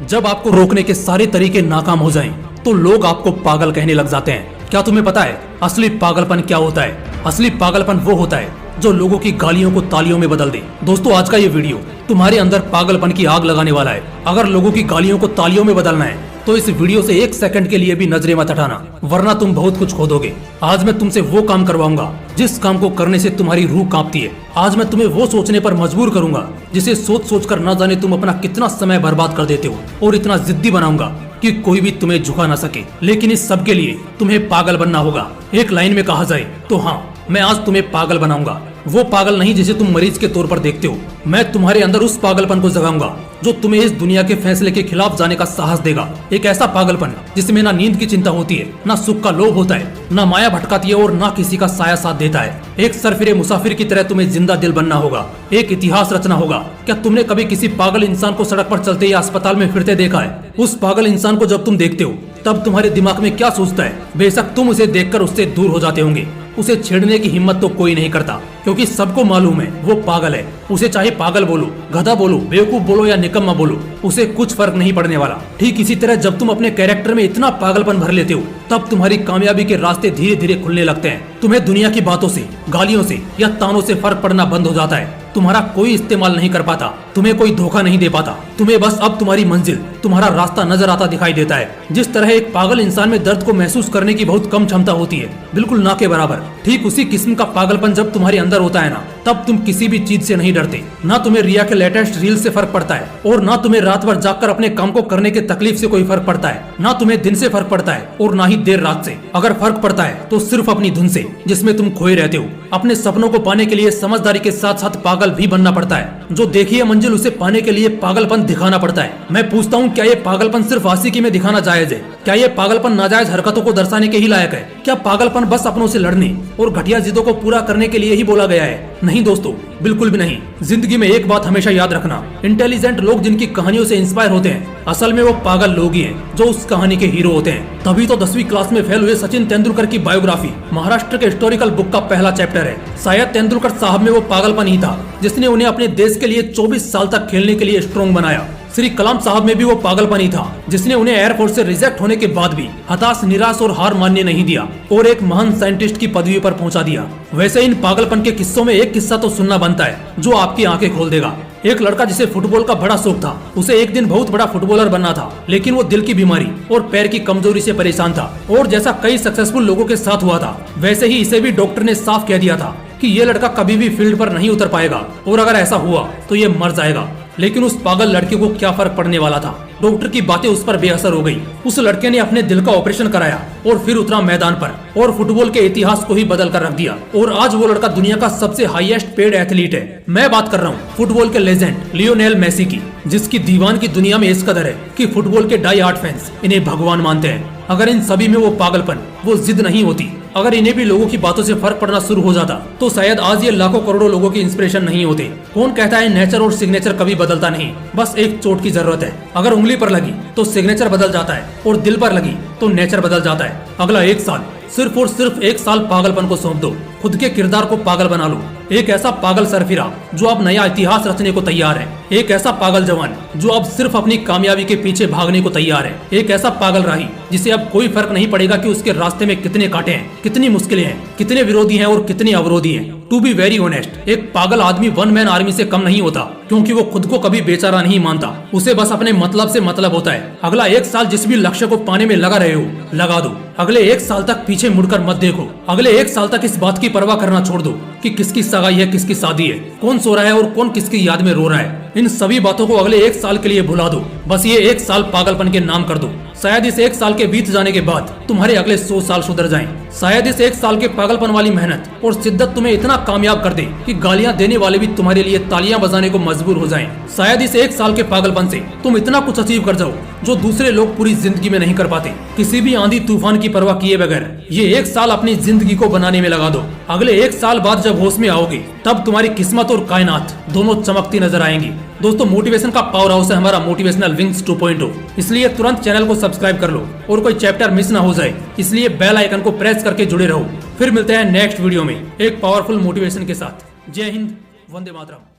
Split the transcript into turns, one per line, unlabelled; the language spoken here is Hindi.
जब आपको रोकने के सारे तरीके नाकाम हो जाएं, तो लोग आपको पागल कहने लग जाते हैं। क्या तुम्हें पता है असली पागलपन क्या होता है? असली पागलपन वो होता है जो लोगों की गालियों को तालियों में बदल दे। दोस्तों, आज का ये वीडियो तुम्हारे अंदर पागलपन की आग लगाने वाला है। अगर लोगों की गालियों को तालियों में बदलना है तो इस वीडियो से एक सेकंड के लिए भी नजरें मत हटाना, वरना तुम बहुत कुछ खो दोगे। आज मैं तुमसे वो काम करवाऊंगा जिस काम को करने से तुम्हारी रूह कांपती है। आज मैं तुम्हें वो सोचने पर मजबूर करूंगा जिसे सोच सोच कर न जाने तुम अपना कितना समय बर्बाद कर देते हो, और इतना जिद्दी बनाऊंगा कि कोई भी तुम्हें झुका ना सके। लेकिन इस सब के लिए तुम्हें पागल बनना होगा। एक लाइन में कहा जाए तो हाँ, मैं आज तुम्हें पागल बनाऊंगा। वो पागल नहीं जिसे तुम मरीज के तौर पर देखते हो। मैं तुम्हारे अंदर उस पागलपन को जगाऊंगा जो तुम्हें इस दुनिया के फैसले के खिलाफ जाने का साहस देगा। एक ऐसा पागलपन जिसमें ना नींद की चिंता होती है, ना सुख का लोभ होता है, ना माया भटकाती है और ना किसी का साया साथ देता है। एक सरफिरे मुसाफिर की तरह तुम्हें जिंदा दिल बनना होगा, एक इतिहास रचना होगा। क्या तुमने कभी किसी पागल इंसान को सड़क पर चलते या अस्पताल में फिरते देखा है? उस पागल इंसान को जब तुम देखते हो तब तुम्हारे दिमाग में क्या सोचता है? बेशक तुम उसे देखकर उससे दूर हो जाते होंगे। उसे छेड़ने की हिम्मत तो कोई नहीं करता, क्योंकि सबको मालूम है वो पागल है। उसे चाहे पागल बोलो, गधा बोलो, बेवकूफ बोलो या निकम्मा बोलो, उसे कुछ फर्क नहीं पड़ने वाला। ठीक इसी तरह जब तुम अपने कैरेक्टर में इतना पागलपन भर लेते हो तब तुम्हारी कामयाबी के रास्ते धीरे धीरे खुलने लगते हैं। तुम्हें दुनिया की बातों से, गालियों से या तानों से फर्क पड़ना बंद हो जाता है। तुम्हारा कोई इस्तेमाल नहीं कर पाता, तुम्हें कोई धोखा नहीं दे पाता। तुम्हें बस अब तुम्हारी मंजिल, तुम्हारा रास्ता नजर आता दिखाई देता है। जिस तरह एक पागल इंसान में दर्द को महसूस करने की बहुत कम क्षमता होती है, बिल्कुल ना के बराबर, ठीक उसी किस्म का पागलपन जब तुम्हारे अंदर होता है ना, तब तुम किसी भी चीज से नहीं डरते। ना तुम्हें रिया के लेटेस्ट रील से फर्क पड़ता है, और ना तुम्हें रात भर जागकर अपने काम को करने के तकलीफ से कोई फर्क पड़ता है। ना तुम्हें दिन से फर्क पड़ता है और ना ही देर रात से। अगर फर्क पड़ता है तो सिर्फ अपनी धुन से, जिसमें तुम खोए रहते हो। अपने सपनों को पाने के लिए समझदारी के साथ साथ पागल भी बनना पड़ता है। जो देखी है मंजिल, उसे पाने के लिए पागलपन दिखाना पड़ता है। मैं पूछता हूँ, क्या ये पागलपन सिर्फ आशिकी में दिखाना जायज है? क्या ये पागलपन नाजायज हरकतों को दर्शाने के ही लायक है? क्या पागलपन बस अपनों से लड़ने और घटिया जिद्दों को पूरा करने के लिए ही बोला गया है? नहीं दोस्तों, बिल्कुल भी नहीं। जिंदगी में एक बात हमेशा याद रखना, इंटेलिजेंट लोग जिनकी कहानियों से इंस्पायर होते हैं, असल में वो पागल लोग ही हैं जो उस कहानी के हीरो होते हैं। तभी तो 10वीं क्लास में फेल हुए सचिन तेंदुलकर की बायोग्राफी महाराष्ट्र के हिस्टोरिकल बुक का पहला चैप्टर है। शायद तेंदुलकर साहब में वो पागलपन ही था जिसने उन्हें अपने देश के लिए 24 साल तक खेलने के लिए स्ट्रॉन्ग बनाया। श्री कलाम साहब में भी वो पागलपन ही था जिसने उन्हें एयरफोर्स से रिजेक्ट होने के बाद भी हताश, निराश और हार मानने नहीं दिया और एक महान साइंटिस्ट की पदवी पर पहुंचा दिया। वैसे इन पागलपन के किस्सों में एक किस्सा तो सुनना बनता है जो आपकी आंखें खोल देगा। एक लड़का जिसे फुटबॉल का बड़ा शौक था, उसे एक दिन बहुत बड़ा फुटबॉलर बनना था, लेकिन वो दिल की बीमारी और पैर की कमजोरी से परेशान था। और जैसा कई सक्सेसफुल लोगों के साथ हुआ था, वैसे ही इसे भी डॉक्टर ने साफ कह दिया था कि ये लड़का कभी भी फील्ड पर नहीं उतर पाएगा, और अगर ऐसा हुआ तो ये मर जाएगा। लेकिन उस पागल लड़के को क्या फर्क पड़ने वाला था? डॉक्टर की बातें उस पर बेअसर हो गई। उस लड़के ने अपने दिल का ऑपरेशन कराया और फिर उतरा मैदान पर और फुटबॉल के इतिहास को ही बदल कर रख दिया। और आज वो लड़का दुनिया का सबसे हाईएस्ट पेड एथलीट है। मैं बात कर रहा हूँ फुटबॉल के लेजेंड लियोनेल मेसी की, जिसकी दीवान की दुनिया में इस कदर है कि फुटबॉल के डाई हार्ड फैंस इन्हें भगवान मानते हैं। अगर इन सभी में वो पागलपन, वो जिद नहीं होती, अगर इन्हें भी लोगों की बातों से फर्क पड़ना शुरू हो जाता, तो शायद आज ये लाखों करोड़ों लोगों की इंस्पिरेशन नहीं होते। कौन कहता है नेचर और सिग्नेचर कभी बदलता नहीं? बस एक चोट की जरूरत है। अगर उंगली पर लगी तो सिग्नेचर बदल जाता है, और दिल पर लगी तो नेचर बदल जाता है। अगला एक साल, सिर्फ और सिर्फ एक साल पागलपन को सौंप दो। खुद के किरदार को पागल बना लो। एक ऐसा पागल सरफिरा जो अब नया इतिहास रचने को तैयार है। एक ऐसा पागल जवान जो अब सिर्फ अपनी कामयाबी के पीछे भागने को तैयार है। एक ऐसा पागल राही जिसे अब कोई फर्क नहीं पड़ेगा कि उसके रास्ते में कितने कांटे हैं, कितनी मुश्किलें हैं, कितने विरोधी हैं और कितने अवरोधी हैं। टू बी वेरी ऑनेस्ट, एक पागल आदमी वन मैन आर्मी से कम नहीं होता, क्योंकि वो खुद को कभी बेचारा नहीं मानता। उसे बस अपने मतलब से मतलब होता है। अगला एक साल जिस भी लक्ष्य को पाने में लगा रहे हो, लगा दो। अगले एक साल तक पीछे मुड़कर मत देखो। अगले एक साल तक इस बात की परवाह करना छोड़ दो कि किसकी सगाई है, किसकी शादी है, कौन सो रहा है और कौन किसकी याद में रो रहा है। इन सभी बातों को अगले एक साल के लिए भुला दो। बस ये एक साल पागलपन के नाम कर दो। शायद इस एक साल के बीत जाने के बाद तुम्हारे अगले 100 साल सुधर जाएं। शायद इस एक साल के पागलपन वाली मेहनत और शिद्दत तुम्हें इतना कामयाब कर दे कि गालियां देने वाले भी तुम्हारे लिए तालियां बजाने को मजबूर हो जाएं। शायद इस एक साल के पागलपन से तुम इतना कुछ अचीव कर जाओ जो दूसरे लोग पूरी जिंदगी में नहीं कर पाते। किसी भी आंधी तूफान की परवाह किए बगैर ये एक साल अपनी जिंदगी को बनाने में लगा दो। अगले एक साल बाद जब होश में आओगे, तब तुम्हारी किस्मत और कायनात दोनों चमकती नजर आएंगी। दोस्तों, मोटिवेशन का पावर हाउस है हमारा मोटिवेशनल विंग्स 2.0, इसलिए तुरंत चैनल को सब्सक्राइब कर लो और कोई चैप्टर मिस ना हो जाए, इसलिए बेल आइकन को प्रेस करके जुड़े रहो। फिर मिलते हैं नेक्स्ट वीडियो में एक पावरफुल मोटिवेशन के साथ। जय हिंद, वंदे मातरम।